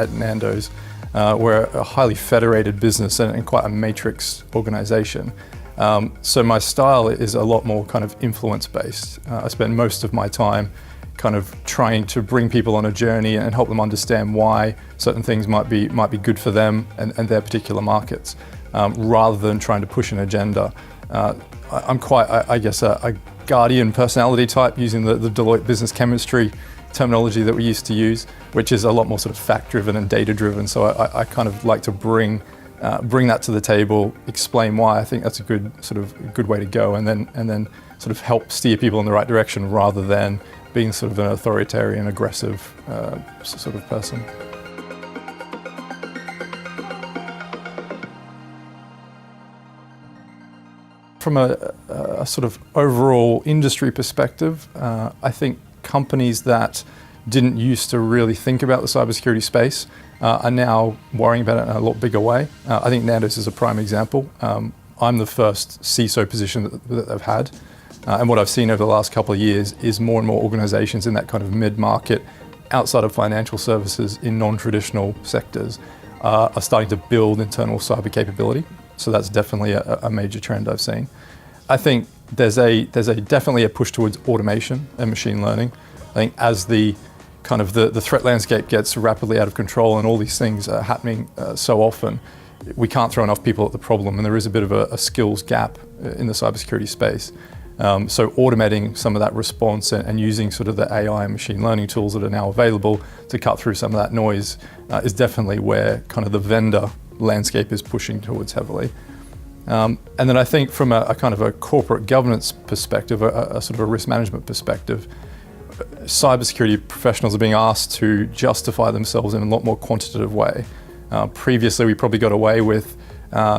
at Nando's. We're a highly federated business and quite a matrix organization. So my style is a lot more kind of influence-based. I spend most of my time kind of trying to bring people on a journey and help them understand why certain things might be good for them and their particular markets, rather than trying to push an agenda. I'm quite, I guess, a guardian personality type, using the Deloitte business chemistry terminology that we used to use, which is a lot more sort of fact-driven and data-driven. So I kind of like to bring that to the table, explain why I think that's a good way to go, and then sort of help steer people in the right direction, rather than being sort of an authoritarian, aggressive sort of person. From a sort of overall industry perspective, I think companies that didn't used to really think about the cybersecurity space are now worrying about it in a lot bigger way. I think Nando's is a prime example. I'm the first CISO position that they've had. And what I've seen over the last couple of years is more and more organizations in that kind of mid-market, outside of financial services, in non-traditional sectors, are starting to build internal cyber capability. So that's definitely a major trend I've seen. I think there's definitely a push towards automation and machine learning. I think as the kind of the threat landscape gets rapidly out of control and all these things are happening so often, we can't throw enough people at the problem, and there is a bit of a skills gap in the cybersecurity space. So automating some of that response and using sort of the AI and machine learning tools that are now available to cut through some of that noise is definitely where kind of the vendor landscape is pushing towards heavily. And then I think from a kind of a corporate governance perspective, a sort of a risk management perspective, cybersecurity professionals are being asked to justify themselves in a lot more quantitative way. Previously, we probably got away with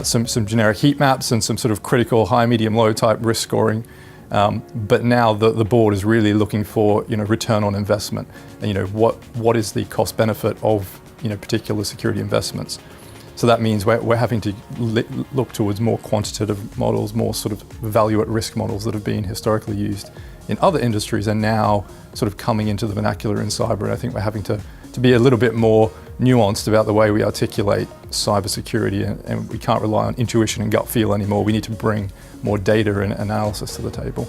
some generic heat maps and some sort of critical high, medium, low type risk scoring. But now the board is really looking for return on investment, and what is the cost benefit of particular security investments. So that means we're having to look towards more quantitative models, more sort of value at risk models that have been historically used in other industries and now sort of coming into the vernacular in cyber. And I think we're having to be a little bit more nuanced about the way we articulate cybersecurity, and we can't rely on intuition and gut feel anymore. We need to bring more data and analysis to the table.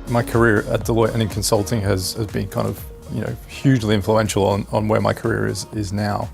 My career at Deloitte and in consulting has been kind of hugely influential on where my career is now.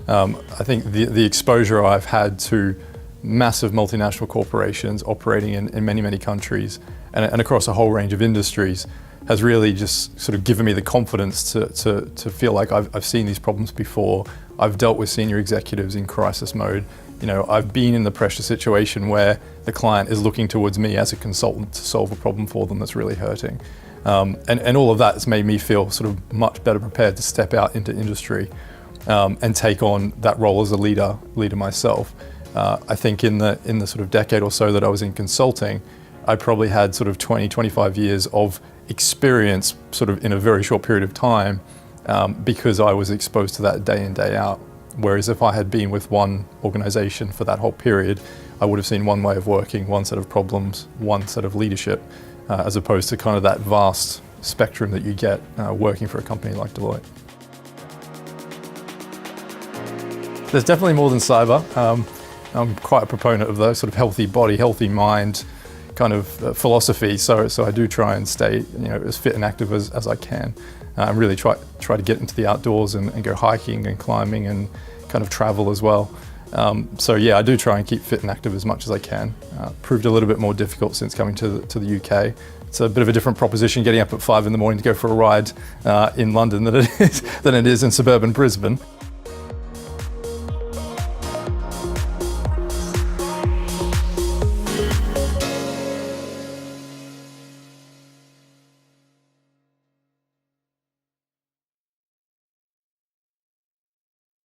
I think the exposure I've had to massive multinational corporations operating in many countries and across a whole range of industries has really just sort of given me the confidence to feel like I've seen these problems before. I've dealt with senior executives in crisis mode. I've been in the pressure situation where the client is looking towards me as a consultant to solve a problem for them that's really hurting. And all of that has made me feel sort of much better prepared to step out into industry and take on that role as a leader myself. I think in the sort of decade or so that I was in consulting, I probably had sort of 20-25 years of experience sort of in a very short period of time because I was exposed to that day in, day out. Whereas if I had been with one organization for that whole period, I would have seen one way of working, one set of problems, one set of leadership, as opposed to kind of that vast spectrum that you get working for a company like Deloitte. There's definitely more than cyber. I'm quite a proponent of the sort of healthy body, healthy mind kind of philosophy. So I do try and stay as fit and active as I can. And really try to get into the outdoors and go hiking and climbing and kind of travel as well. So yeah, I do try and keep fit and active as much as I can. Proved a little bit more difficult since coming to the UK. It's a bit of a different proposition getting up at 5 in the morning to go for a ride in London than it is in suburban Brisbane.